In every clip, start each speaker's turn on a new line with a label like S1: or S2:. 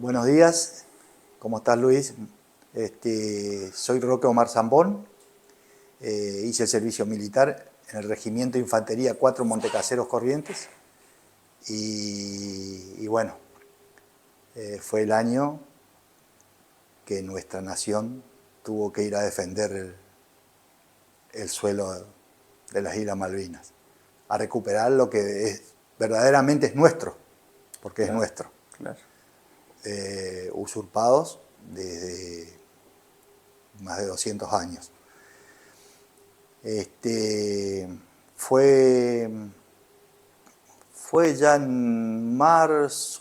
S1: Buenos días, ¿cómo estás, Luis? Soy Roque Omar Zambón, hice el servicio militar en el Regimiento de Infantería 4 Montecaseros Corrientes y bueno, fue el año que nuestra nación tuvo que ir a defender el suelo de las Islas Malvinas, a recuperar lo que verdaderamente es nuestro, porque es nuestro.
S2: Claro.
S1: Usurpados desde más de 200 años. Fue ya en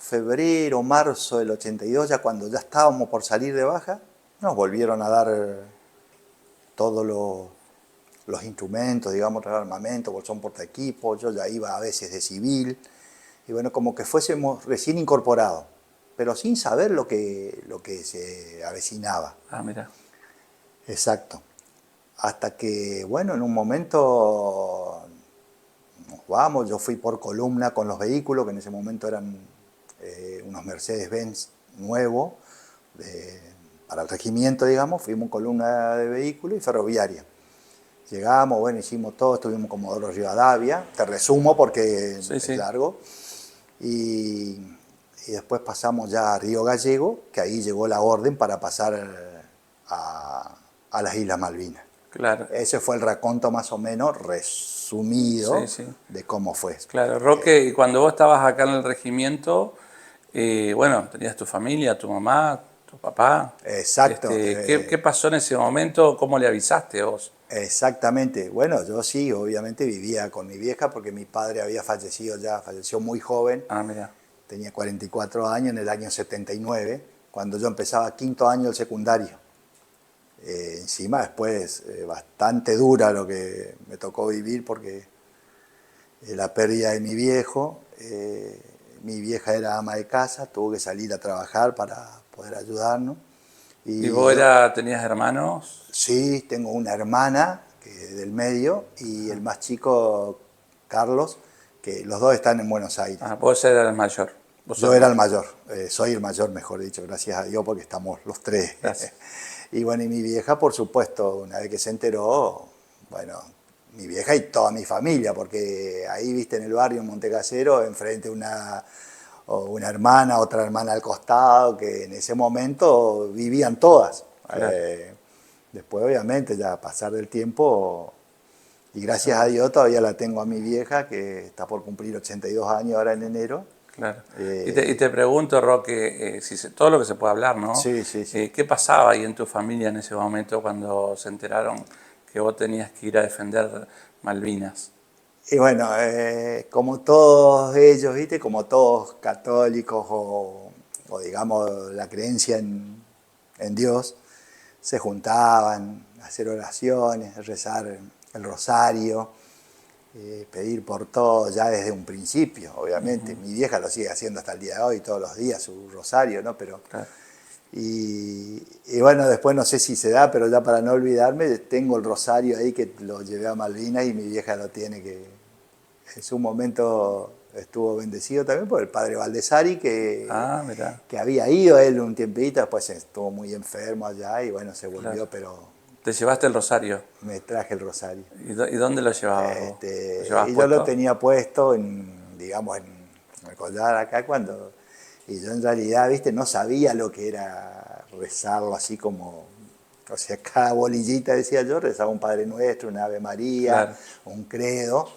S1: febrero, marzo del 82, ya cuando ya estábamos por salir de baja, nos volvieron a dar todos los instrumentos, digamos, el armamento, bolsón portaequipo. Yo ya iba a veces de civil, y bueno, como que fuésemos recién incorporados, pero sin saber lo que se avecinaba.
S2: Ah, mira.
S1: Exacto. Hasta que, bueno, en un momento nos vamos, yo fui por columna con los vehículos, que en ese momento eran unos Mercedes-Benz nuevos, para el regimiento, digamos, fuimos columna de vehículos y ferroviaria. Llegamos, bueno, hicimos todo, estuvimos en Comodoro Rivadavia, te resumo porque
S2: Sí,
S1: es
S2: sí.
S1: largo, y después pasamos ya a Río Gallego, que ahí llegó la orden para pasar a las Islas Malvinas.
S2: Claro.
S1: Ese fue el raconto más o menos resumido
S2: Sí, sí.
S1: de cómo fue.
S2: Claro, Roque, y cuando vos estabas acá en el regimiento, bueno, tenías tu familia, tu mamá, tu papá.
S1: Exacto,
S2: ¿Qué pasó en ese momento? ¿Cómo le avisaste vos?
S1: exactamente. Bueno, yo sí, obviamente vivía con mi vieja porque mi padre había fallecido ya, falleció muy joven,
S2: Ah, mira.
S1: tenía 44 años en el año 79, cuando yo empezaba quinto año del secundario. Encima después bastante dura lo que me tocó vivir porque la pérdida de mi viejo, mi vieja era ama de casa, tuvo que salir a trabajar para poder ayudarnos.
S2: ¿Y
S1: Y
S2: vos
S1: yo,
S2: tenías hermanos?
S1: sí, tengo una hermana del medio y el más chico, Carlos, que los dos están en Buenos Aires.
S2: Ah, vos eras el mayor. Vos
S1: Yo
S2: sos
S1: era el
S2: mayor.
S1: mayor, soy el mayor, mejor dicho, gracias a Dios, porque estamos los tres.
S2: Gracias.
S1: Y bueno, y mi vieja, por supuesto, una vez que se enteró, bueno, mi vieja y toda mi familia, porque ahí, viste, en el barrio, en Montecasero, enfrente una hermana, otra hermana al costado, que en ese momento vivían todas.
S2: Claro.
S1: Después, obviamente, ya pasar del tiempo, y gracias a
S2: Seguro.
S1: Dios todavía la tengo a mi vieja, que está por cumplir 82 años ahora en enero.
S2: Claro. Y
S1: Eh,
S2: te pregunto, Roque, todo lo que se puede hablar, ¿no?
S1: sí, sí, sí.
S2: ¿Qué pasaba ahí en tu familia en ese momento cuando se enteraron que vos tenías que ir a defender Malvinas?
S1: Y bueno, como todos ellos, ¿viste? Como todos católicos o digamos la creencia en Dios, se juntaban a hacer oraciones, a rezar el rosario, pedir por todo ya desde un principio, obviamente. Mi vieja lo sigue haciendo hasta el día de hoy, todos los días, su rosario, ¿no? Pero,
S2: Claro.
S1: y bueno, después no sé si se da, pero ya para no olvidarme, tengo el rosario ahí que lo llevé a Malvinas y mi vieja lo tiene, que en su momento estuvo bendecido también por el padre Valdesari,
S2: Ah, mirá,
S1: que había ido él un tiempito, después estuvo muy enfermo allá y bueno, se
S2: claro.
S1: volvió, pero
S2: Te llevaste el rosario.
S1: me traje el rosario.
S2: ¿Y dónde lo llevabas vos? ¿Lo llevabas
S1: Y yo lo
S2: puesto?
S1: tenía puesto digamos, en el collar acá y yo en realidad, viste, no sabía lo que era rezarlo así como, o sea, cada bolillita, decía yo, rezaba un Padre Nuestro, una Ave María,
S2: Claro.
S1: un credo.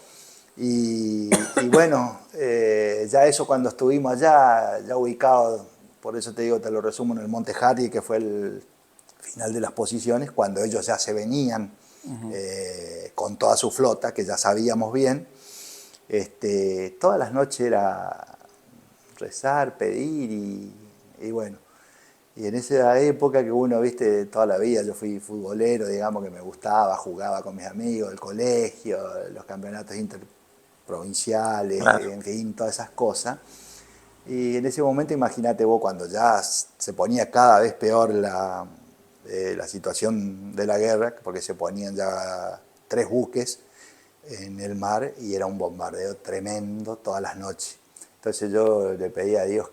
S1: Y bueno, ya eso cuando estuvimos allá, ya ubicados, por eso te digo, te lo resumo, en el Monte Hardy, que fue el final de las posiciones, cuando ellos ya se venían con toda su flota, que ya sabíamos bien, todas las noches era rezar, pedir y bueno. Y en esa época que uno, viste, toda la vida, yo fui futbolero, digamos, que me gustaba, jugaba con mis amigos, el colegio, los campeonatos interprovinciales,
S2: Claro.
S1: en fin, todas esas cosas. Y en ese momento, imagínate vos, cuando ya se ponía cada vez peor la situación de la guerra, porque se ponían ya 3 buques en el mar y era un bombardeo tremendo todas las noches. Entonces yo le pedí a Dios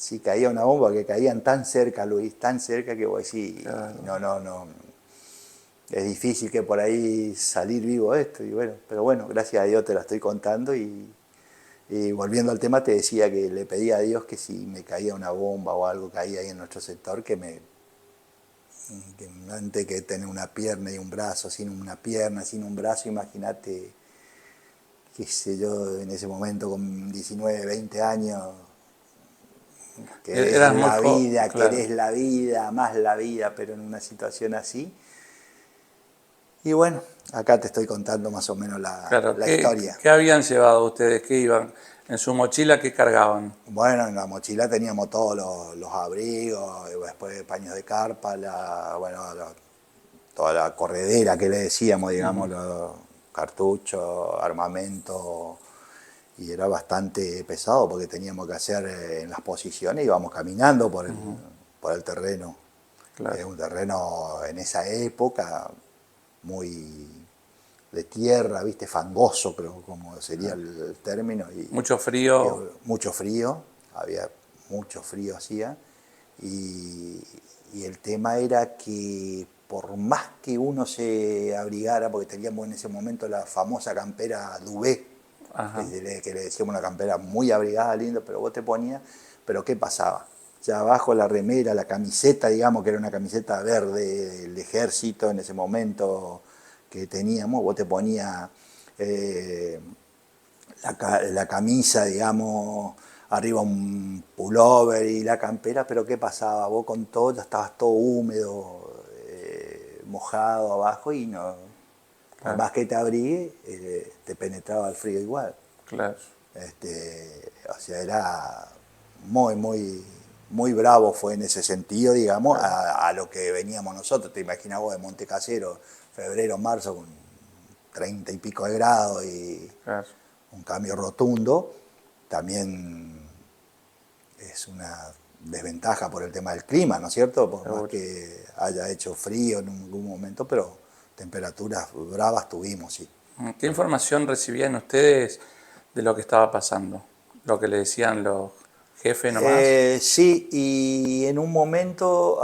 S1: si caía una bomba, que caían tan cerca, Luis, tan cerca que vos decís,
S2: Claro.
S1: no, es difícil que por ahí salir vivo de esto, y bueno, pero bueno, gracias a Dios te la estoy contando y volviendo al tema te decía que le pedí a Dios que si me caía una bomba o algo caía ahí en nuestro sector, que antes que tener una pierna y un brazo, sin una pierna, sin un brazo, imagínate, qué sé yo, en ese momento con 19, 20 años,
S2: Eras muy joven, claro.
S1: querés la vida, más la vida, pero en una situación así. Y bueno, acá te estoy contando más o menos
S2: Claro,
S1: la historia.
S2: qué habían llevado ustedes? ¿Qué iban? ¿En su mochila qué cargaban?
S1: Bueno, en la mochila teníamos todos los abrigos, y después paños de carpa, toda la corredera que le decíamos, digamos, los cartuchos, armamento, y era bastante pesado porque teníamos que hacer en las posiciones, íbamos caminando por el terreno. Es
S2: Claro.
S1: un terreno en esa época muy de tierra, viste, fangoso, creo como sería el término,
S2: Mucho
S1: y
S2: frío.
S1: mucho frío, había mucho frío hacía, y, y el tema era que por más que uno se abrigara, porque teníamos en ese momento la famosa campera Duvet,
S2: Ajá.
S1: que le decíamos una campera muy abrigada, linda, pero vos te ponías, pero ¿qué pasaba? Ya abajo la remera, la camiseta, digamos, que era una camiseta verde del ejército en ese momento que teníamos, vos te ponías la camisa, digamos, arriba un pullover y la campera, pero ¿qué pasaba? Vos con todo, ya estabas todo húmedo, mojado abajo y no, por
S2: Claro,
S1: más que te abrigue, te penetraba el frío igual.
S2: claro.
S1: O sea, era muy bravo fue en ese sentido, digamos,
S2: Claro,
S1: a lo que veníamos nosotros. Te imaginas vos de Montecasero, febrero, marzo, con 30 y pico de grados y
S2: claro.
S1: un cambio rotundo. También es una desventaja por el tema del clima, ¿no es cierto? Por más
S2: Seguro.
S1: que haya hecho frío en algún momento, pero temperaturas bravas tuvimos, sí.
S2: ¿Qué información recibían ustedes de lo que estaba pasando? ¿Lo que le decían los jefes nomás?
S1: Sí, y en un momento,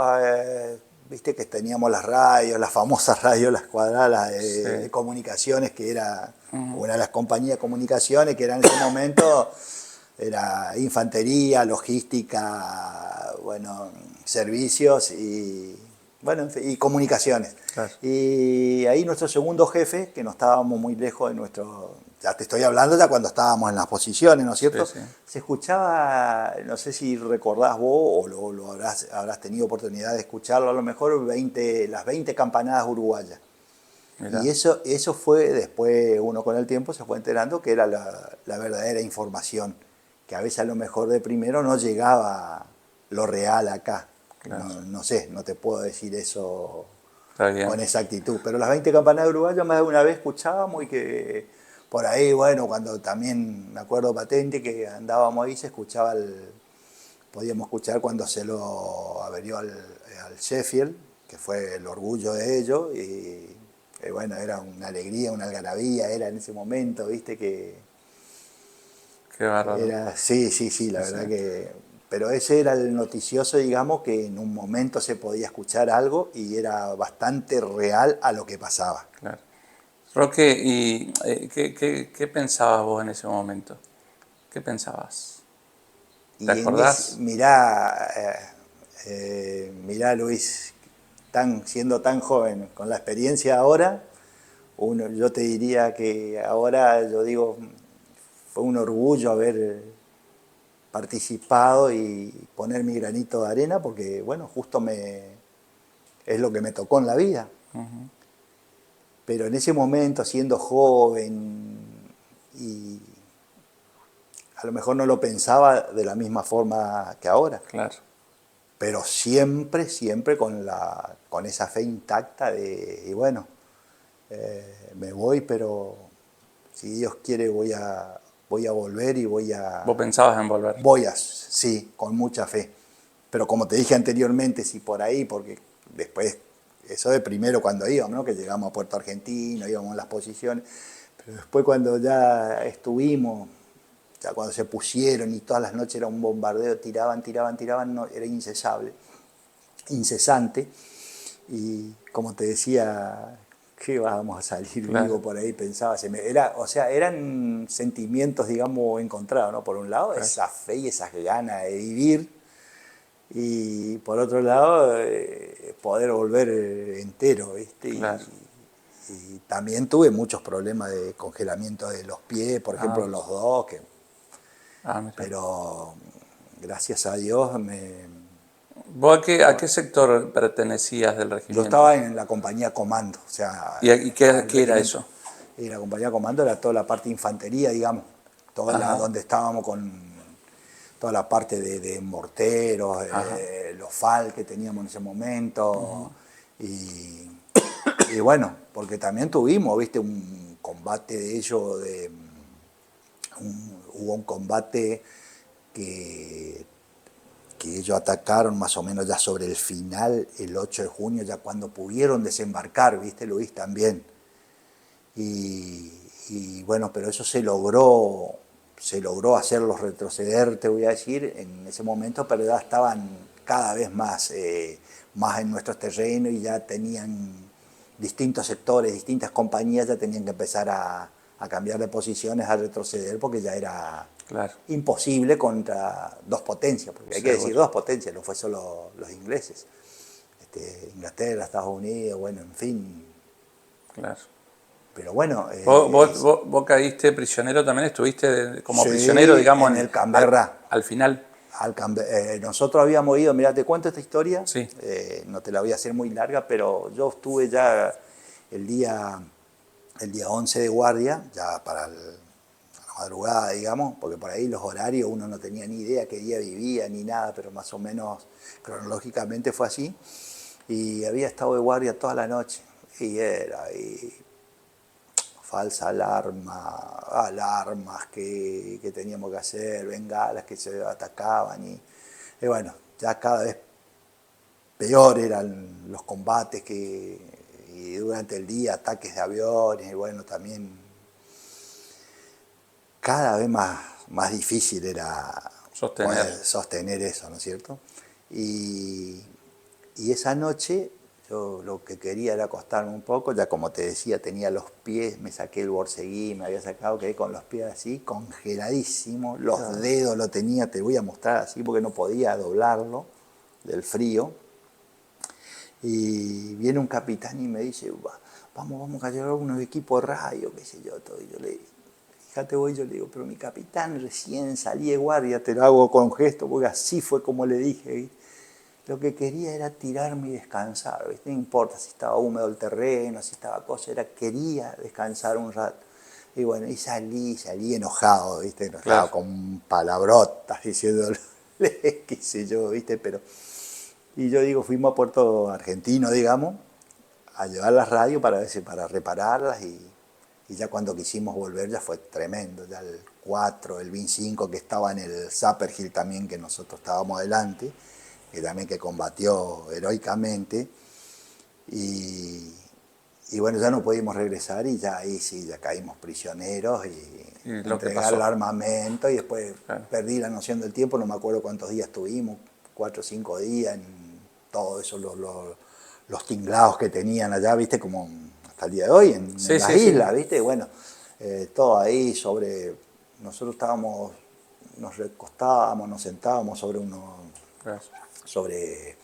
S1: viste que teníamos las radios, las famosas radios, las cuadradas
S2: Sí.
S1: de comunicaciones, que era una de las compañías de comunicaciones, que era en ese momento, era infantería, logística, bueno, servicios y, bueno, en fin, y comunicaciones.
S2: Claro.
S1: Y ahí nuestro segundo jefe, que no estábamos muy lejos de nuestro, ya te estoy hablando ya cuando estábamos en las posiciones, ¿no es
S2: Sí,
S1: cierto?
S2: sí.
S1: Se escuchaba, no sé si recordás vos o lo habrás tenido oportunidad de escucharlo, a lo mejor las 20 campanadas uruguayas. Y
S2: Mirá.
S1: eso fue, después uno con el tiempo se fue enterando que era la verdadera información, que a veces a lo mejor de primero no llegaba lo real acá.
S2: Claro.
S1: No sé, no te puedo decir eso
S2: Está bien.
S1: con exactitud. Pero las 20 campanadas uruguayas más de una vez escuchábamos y que por ahí, bueno, cuando también me acuerdo patente que andábamos ahí, se escuchaba podíamos escuchar cuando se lo averió al Sheffield, que fue el orgullo de ellos, y bueno, era una alegría, una algarabía, era en ese momento, viste, que
S2: Qué bárbaro.
S1: era, sí, la
S2: Sí, sí.
S1: verdad que, pero ese era el noticioso, digamos, que en un momento se podía escuchar algo y era bastante real a lo que pasaba.
S2: Claro. Roque, ¿y qué pensabas vos en ese momento? ¿Qué pensabas? ¿Te
S1: Y
S2: acordás?
S1: mirá Luis, siendo tan joven, con la experiencia ahora, yo te diría que ahora, yo digo, fue un orgullo haber participado y poner mi granito de arena, porque bueno, es lo que me tocó en la vida. Pero en ese momento, siendo joven, y a lo mejor no lo pensaba de la misma forma que ahora,
S2: Claro.
S1: pero siempre con esa fe intacta y bueno, me voy, pero si Dios quiere voy a volver y
S2: ¿Vos pensabas en volver?
S1: sí, con mucha fe. Pero como te dije anteriormente, si por ahí, porque después, eso de primero cuando íbamos, ¿no? Que llegamos a Puerto Argentino, íbamos en las posiciones, pero después cuando ya estuvimos ya cuando se pusieron y todas las noches era un bombardeo, tiraban, no, era incesante. Y como te decía, ¿qué vamos a salir vivo
S2: Claro,
S1: por ahí? Pensaba, o sea, eran sentimientos, digamos, encontrados, ¿no? Por un lado,
S2: claro.
S1: esa fe y esas ganas de vivir, y por otro lado, poder volver entero, ¿viste?
S2: Claro.
S1: Y también tuve muchos problemas de congelamiento de los pies, por ejemplo,
S2: Ah,
S1: los dos,
S2: mira.
S1: pero gracias a Dios
S2: ¿Vos a qué sector pertenecías del
S1: yo
S2: regimiento?
S1: estaba en la compañía comando, o sea,
S2: ¿Y qué,
S1: el
S2: qué era
S1: regimiento.
S2: eso?
S1: Y la compañía comando era toda la parte de infantería, digamos,
S2: Ajá,
S1: donde estábamos con toda la parte de morteros,
S2: ajá.
S1: los FAL que teníamos en ese momento,
S2: Ujú.
S1: y, y bueno, porque también tuvimos, viste, un combate de ellos, hubo un combate que, que ellos atacaron más o menos ya sobre el final, el 8 de junio, ya cuando pudieron desembarcar, viste, Luis, también. Y, y bueno, pero eso se logró hacerlos retroceder, te voy a decir, en ese momento, pero ya estaban cada vez más, más en nuestros terrenos y ya tenían distintos sectores, distintas compañías, ya tenían que empezar a cambiar de posiciones, a retroceder, porque ya era
S2: Claro,
S1: imposible contra dos potencias, porque hay que decir
S2: seguro.
S1: dos potencias, no fue solo los ingleses. Inglaterra, Estados Unidos, bueno, en fin.
S2: Claro.
S1: Pero bueno,
S2: ¿Vos caíste prisionero también? ¿Estuviste como prisionero,
S1: sí,
S2: digamos,
S1: en el Canberra.
S2: al final?
S1: Nosotros habíamos ido, mira, te cuento esta historia,
S2: Sí,
S1: no te la voy a hacer muy larga, pero yo estuve ya el día, el día 11 de guardia, ya para la madrugada, digamos, porque por ahí los horarios uno no tenía ni idea qué día vivía ni nada, pero más o menos cronológicamente fue así. Y había estado de guardia toda la noche. Y falsa alarma, alarmas que teníamos que hacer, bengalas que se atacaban y bueno, ya cada vez peor eran los combates y durante el día ataques de aviones y bueno, también cada vez más difícil era
S2: sostener.
S1: poder sostener eso, ¿no es cierto? Y, y esa noche yo lo que quería era acostarme un poco, ya como te decía, tenía los pies, me saqué el borseguí, me había sacado, quedé con los pies así, congeladísimos, los
S2: Claro.
S1: dedos lo tenía, te voy a mostrar así porque no podía doblarlo del frío. Y viene un capitán y me dice, vamos a llevar unos equipos de radio, qué sé yo, todo. Y yo le digo, fíjate vos, yo le digo, pero mi capitán recién salí de guardia, te lo hago con gesto, porque así fue como le dije, ¿viste? Lo que quería era tirarme y descansar, ¿viste? No importa si estaba húmedo el terreno, si estaba cosa, quería descansar un rato. Y bueno, y salí enojado, ¿viste?
S2: Claro.
S1: Enojado con palabrotas, diciéndole, qué sé yo, ¿viste? Pero, y yo digo, fuimos a Puerto Argentino, digamos, a llevar las radios para repararlas y ya cuando quisimos volver ya fue tremendo, ya el 4 el BIN 5 que estaba en el Zapper Hill también, que nosotros estábamos adelante, que también que combatió heroicamente, y, y bueno, ya no pudimos regresar y ya ahí sí, ya caímos prisioneros y
S2: Y lo que
S1: entregar el
S2: pasó.
S1: armamento y después
S2: Claro.
S1: perdí la noción del tiempo, no me acuerdo cuántos días tuvimos, 4 o 5 días en todo eso, los tinglados que tenían allá, viste, como hasta el día de hoy, en
S2: Sí,
S1: las
S2: sí, sí.
S1: islas, viste, bueno, todo ahí nosotros nos recostábamos, nos sentábamos
S2: Claro.
S1: sobre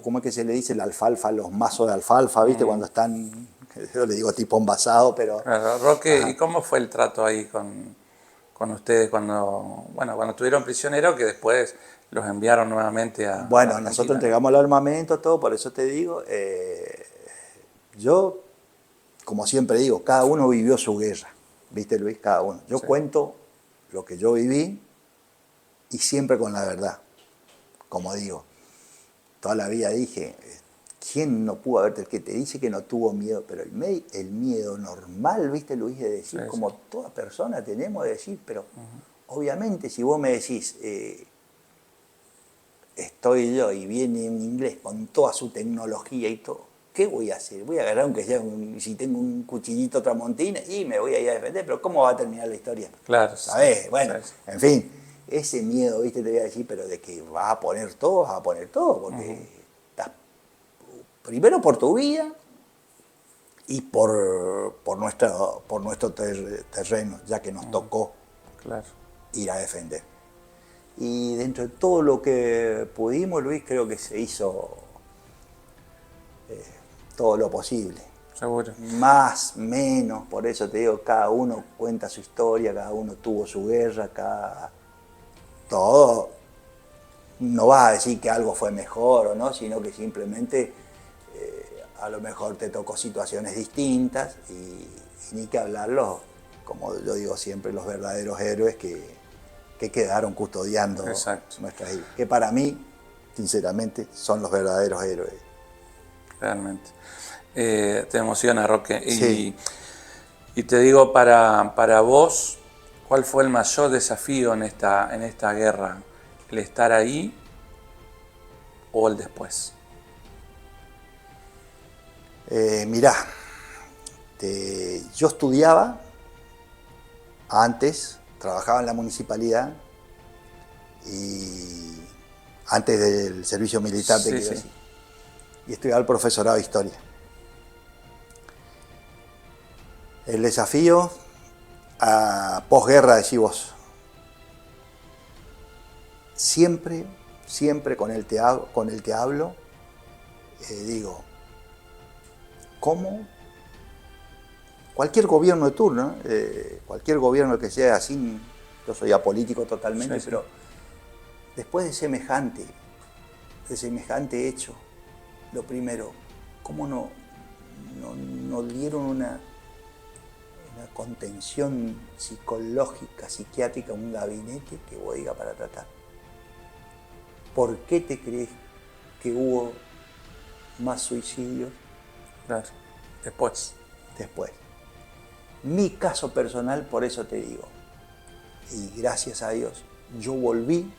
S1: ¿cómo es que se le dice? La alfalfa, los mazos de alfalfa, viste,
S2: Mm,
S1: cuando están, yo le digo tipo envasado, pero,
S2: claro. Roque, ¿y
S1: ajá.
S2: cómo fue el trato ahí con ustedes cuando, bueno, cuando estuvieron prisioneros que después los enviaron nuevamente a la
S1: Bueno, nosotros
S2: Argentina, ¿no?
S1: entregamos el armamento, todo, por eso te digo, yo, como siempre digo, cada uno vivió su guerra, ¿viste, Luis? Cada uno. Yo
S2: Sí,
S1: cuento lo que yo viví y siempre con la verdad, como digo. Toda la vida dije, ¿quién no pudo haber, el que te dice que no tuvo miedo? Pero el miedo normal, ¿viste, Luis? De
S2: sí,
S1: decir,
S2: sí.
S1: como toda persona tenemos de decir, pero obviamente si vos me decís, estoy yo y viene un inglés con toda su tecnología y todo, ¿qué voy a hacer? Voy a agarrar aunque sea, si tengo un cuchillito tramontina y me voy a ir a defender, pero ¿cómo va a terminar la historia?
S2: Claro.
S1: ¿Sabés? Bueno,
S2: ¿Sabes?
S1: en fin, ese miedo, ¿viste? Te voy a decir, pero de que vas a poner todo, porque estás primero por tu vida y por nuestro terreno, ya que nos tocó
S2: Claro.
S1: ir a defender. Y dentro de todo lo que pudimos, Luis, creo que se hizo todo lo posible.
S2: Seguro.
S1: Más, menos, por eso te digo, cada uno cuenta su historia, cada uno tuvo su guerra, todo. No vas a decir que algo fue mejor o no, sino que simplemente a lo mejor te tocó situaciones distintas y ni que hablarlo, como yo digo siempre, los verdaderos héroes que quedaron custodiando
S2: Exacto.
S1: nuestras islas. Que para mí, sinceramente, son los verdaderos héroes.
S2: Realmente. Te emociona, Roque.
S1: Sí.
S2: Y te digo, para vos, ¿cuál fue el mayor desafío en esta guerra? ¿El estar ahí o el después?
S1: Mirá, yo estudiaba antes, trabajaba en la municipalidad y antes del servicio militar, te quiero decir, y estudiaba el profesorado de historia. El desafío a posguerra, decís vos, siempre con el que hablo, digo, ¿cómo? Cualquier gobierno de turno, cualquier gobierno que sea así, yo soy apolítico totalmente, pero después de semejante hecho, lo primero, ¿cómo no dieron una contención psicológica, psiquiátrica, un gabinete que vos digas para tratar? ¿Por qué te crees que hubo más suicidios?
S2: Claro. Después.
S1: Mi caso personal, por eso te digo, y gracias a Dios, yo volví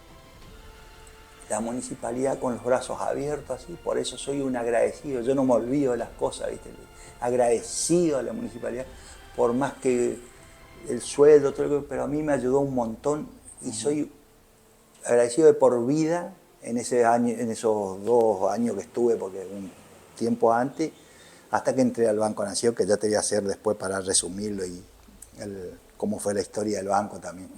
S1: a la municipalidad con los brazos abiertos, así, por eso soy un agradecido, yo no me olvido de las cosas, ¿viste? Agradecido a la municipalidad, por más que el sueldo, pero a mí me ayudó un montón y soy agradecido de por vida en esos 2 años que estuve, porque un tiempo antes, hasta que entré al Banco Nación, que ya te voy a hacer después para resumirlo y cómo fue la historia del banco también.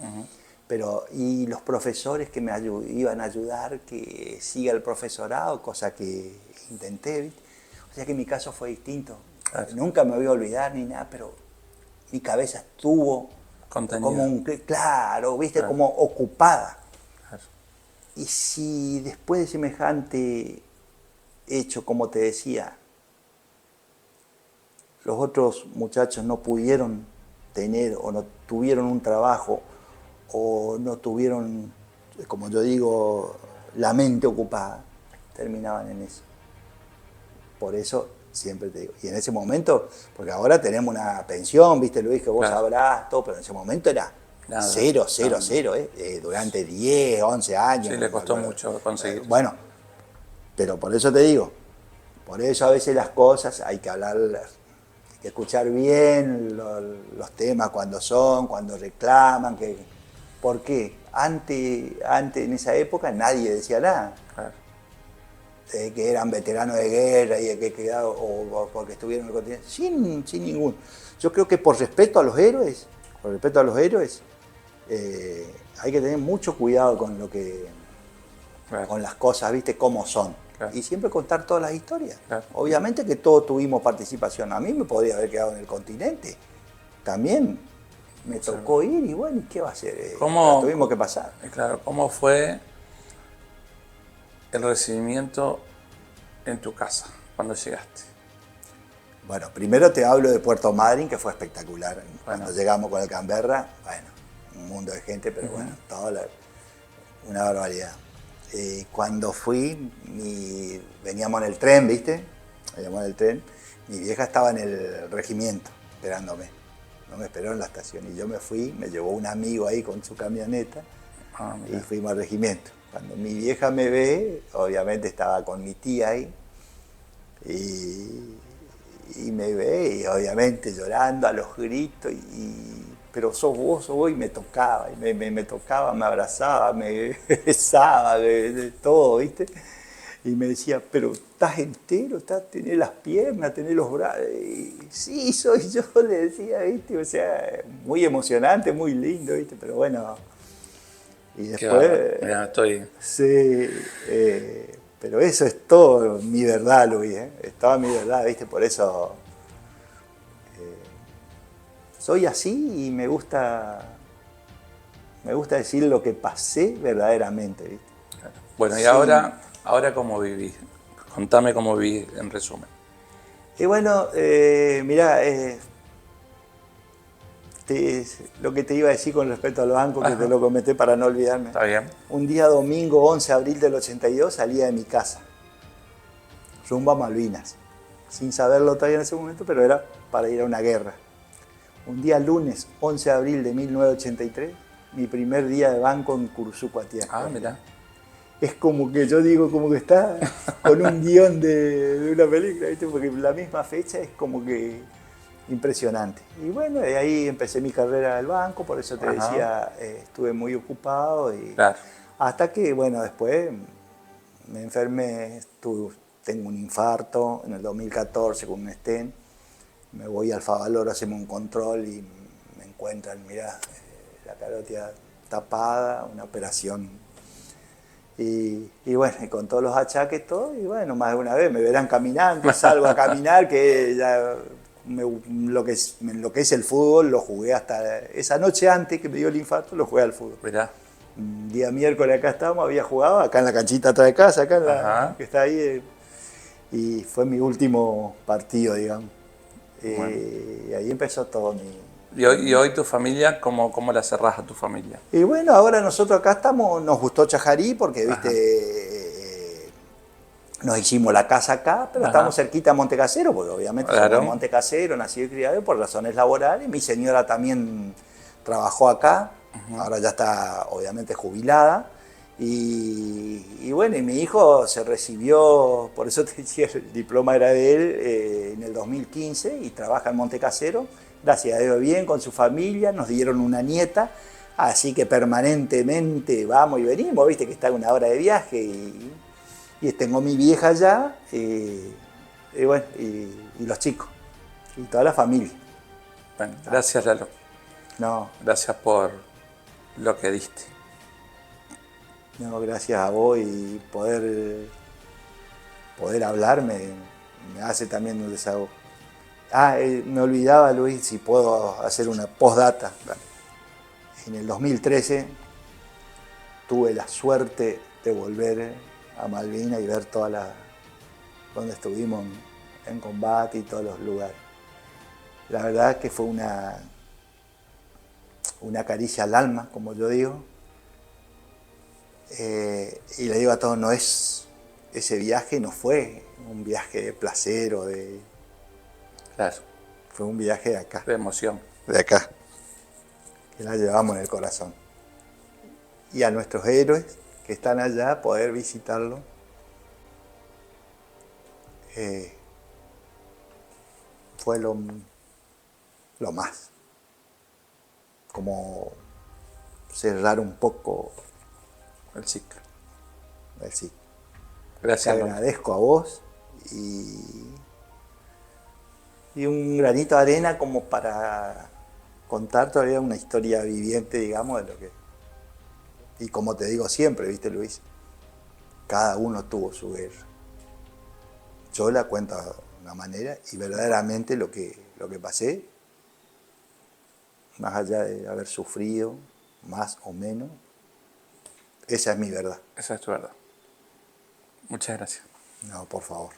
S1: Pero, y los profesores que me iban a ayudar, que siga el profesorado, cosa que intenté, ¿viste? O sea que mi caso fue distinto. Claro. Nunca me voy a olvidar ni nada, pero mi cabeza estuvo como claro, ¿viste? Claro. Como ocupada. Claro. Y si después de semejante hecho, como te decía, los otros muchachos no pudieron tener o no tuvieron un trabajo o no tuvieron, como yo digo, la mente ocupada, terminaban en eso. Por eso siempre te digo. Y en ese momento, porque ahora tenemos una pensión, viste Luis, que vos sabrás todo, pero en ese momento era cero, durante 10, 11 años.
S2: Sí, le costó mucho conseguir.
S1: Bueno, pero por eso te digo, por eso a veces las cosas hay que hablarlas, hay que escuchar bien los temas cuando reclaman, ¿por qué? Antes, en esa época, nadie decía nada. Claro. Que eran veteranos de guerra y que quedaron, o porque estuvieron en el continente, sin ningún. Yo creo que por respeto a los héroes, hay que tener mucho cuidado con con las cosas, ¿viste? Cómo son. Claro. Y siempre contar todas las historias. Claro. Obviamente que todos tuvimos participación. A mí me podría haber quedado en el continente. También me tocó ir y bueno, ¿qué va a hacer? Tuvimos que pasar.
S2: Claro, ¿cómo fue el recibimiento en tu casa cuando llegaste?
S1: Bueno, primero te hablo de Puerto Madryn, que fue espectacular. Cuando llegamos con el Canberra, bueno, un mundo de gente, pero bueno, una barbaridad. Cuando fui, veníamos en el tren, ¿viste? Veníamos en el tren. Mi vieja estaba en el regimiento, esperándome. No me esperó en la estación. Y yo me fui, me llevó un amigo ahí con su camioneta y fuimos al regimiento. Cuando mi vieja me ve, obviamente estaba con mi tía ahí, Y me ve, y obviamente llorando a los gritos, pero sos vos, y me tocaba, y me tocaba, me abrazaba, me besaba, de todo, ¿viste? Y me decía, pero estás entero, tenés las piernas, tenés los brazos. Y, sí, soy yo, le decía, ¿viste? O sea, muy emocionante, muy lindo, ¿viste? Pero bueno, y
S2: Qué bárbaro.
S1: después,
S2: Mirá, estoy...
S1: sí, pero eso es todo mi verdad, Luis, ¿eh? Es toda mi verdad, ¿viste? Por eso soy así y me gusta decir lo que pasé verdaderamente, ¿viste?
S2: Bueno, y
S1: Sí.
S2: ahora ¿cómo vivís? Contame cómo vivís en resumen.
S1: Y bueno, mirá, lo que te iba a decir con respecto al banco, que te
S2: Ajá,
S1: lo comenté para no olvidarme.
S2: está bien.
S1: Un día domingo 11 de abril del 82 salía de mi casa, rumbo a Malvinas, sin saberlo todavía en ese momento, pero era para ir a una guerra. Un día lunes 11 de abril de 1983, mi primer día de banco en Curuzú-Cuatiá,
S2: Ah,
S1: Colombia.
S2: mirá.
S1: Es como que yo digo, como que está con un guión de una película, ¿viste? Porque la misma fecha es como que impresionante. Y bueno, de ahí empecé mi carrera del banco, por eso te
S2: Ajá,
S1: decía, estuve muy ocupado y
S2: claro.
S1: hasta que, bueno, después me enfermé, tengo un infarto en el 2014 con un stent, me voy al Favaloro, hacemos un control y me encuentran, mirá, la carótida tapada, una operación. Y bueno, y con todos los achaques, todo, y bueno, más de una vez me verán caminando, salgo a caminar, que ya lo que es el fútbol lo jugué hasta esa noche antes que me dio el infarto, lo jugué al fútbol.
S2: Mirá.
S1: Un día miércoles acá estábamos, había jugado acá en la canchita atrás de casa, acá en la
S2: Ajá.
S1: que está ahí, y fue mi último partido, digamos.
S2: Bueno.
S1: Y ahí empezó todo
S2: Y hoy tu familia, ¿cómo la cerrás a tu familia?
S1: Y bueno, ahora nosotros acá estamos, nos gustó Chajarí porque, viste,
S2: Ajá.
S1: nos hicimos la casa acá, pero estamos
S2: Ajá.
S1: cerquita a Montecasero, porque obviamente somos de
S2: Claro.
S1: Montecasero, nacido y criado por razones laborales. Mi señora también trabajó acá, ahora ya está obviamente jubilada. Y bueno, y mi hijo se recibió, por eso te decía, el diploma era de él en el 2015 y trabaja en Montecasero, gracias a Dios bien, con su familia, nos dieron una nieta, así que permanentemente vamos y venimos, viste que está una hora de viaje y tengo mi vieja allá y bueno, y los chicos y toda la familia.
S2: Bueno, gracias, Lalo.
S1: No,
S2: Gracias por lo que diste.
S1: no, gracias a vos y poder hablar me hace también un desahogo. Me olvidaba, Luis, si puedo hacer una postdata. En el 2013 tuve la suerte de volver a Malvinas y ver donde estuvimos en combate y todos los lugares. La verdad que fue una caricia al alma, como yo digo. Y le digo a todos, ese viaje no fue un viaje de placer
S2: Claro.
S1: fue un viaje de acá,
S2: De emoción.
S1: de acá, que la llevamos en el corazón. Y a nuestros héroes que están allá, poder visitarlo, eh, fue lo más. Como cerrar un poco
S2: El ciclo.
S1: el ciclo. Te
S2: Gracias, Lalo.
S1: agradezco a vos y un granito de arena como para contar todavía una historia viviente, digamos, de lo que... Y como te digo siempre, viste, Luis, cada uno tuvo su guerra. Yo la cuento de una manera y verdaderamente lo que pasé, más allá de haber sufrido, más o menos, esa es mi verdad.
S2: Esa es tu verdad. Muchas gracias.
S1: No, por favor.